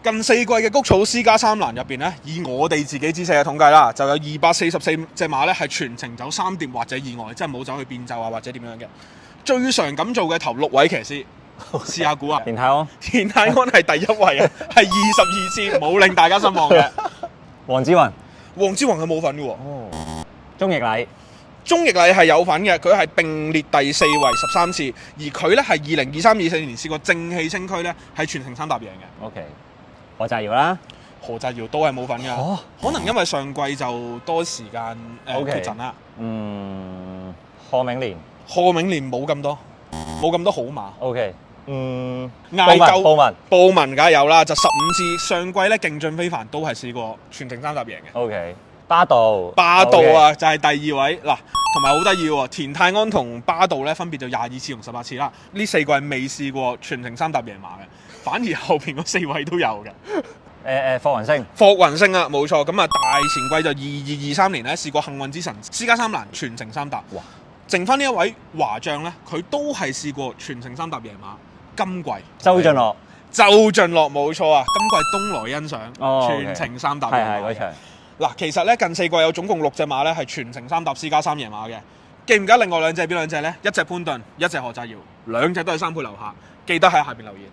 近4季嘅谷草私家3欄入邊咧，以我哋自己知識嘅統計啦，就有244隻馬咧係全程走3碟或者以外，即係冇走去變奏啊或者點樣嘅。最常咁做嘅頭6位騎師，試下估啊！田泰安、田泰安係第1位啊，係22次，冇令大家失望嘅。黃之雲、黃之雲係冇份嘅喎。鐘奕禮、鐘奕禮係有份嘅，佢係並列第4位13次，而佢咧係2023-24年試過正氣清區咧係全程3搭贏嘅。 OK， 何澤堯啦，何澤堯都係冇份㗎，可能因為上季就多時間缺陣啦。賀銘年，賀銘年冇咁多好馬。OK，嗌布文梗係有啦，就15次。上季咧勁進非凡都係試過全程3搭贏嘅。OK，巴道啊，就係第2位嗱，同埋好得意喎，田泰安同巴道咧分別就22次同18次啦。呢4季未試過全程3搭贏馬嘅，反而後邊嗰4位都有嘅。霍雲星啊，冇錯。咁啊，大前季就22-23年咧試過幸運之神私家3欄全程3搭。哇！剩翻呢一位華將咧，佢都係試過全程3搭贏馬。今季周俊樂冇錯啊！今季東來欣賞全程3搭贏馬。係嗰場。嗱，其實咧近4季有總共6隻馬咧係全程3搭私家3贏馬嘅。記唔記得另外2隻係邊2隻咧？一隻潘頓，一隻何澤堯，2隻都係3倍樓下。記得喺下邊留言。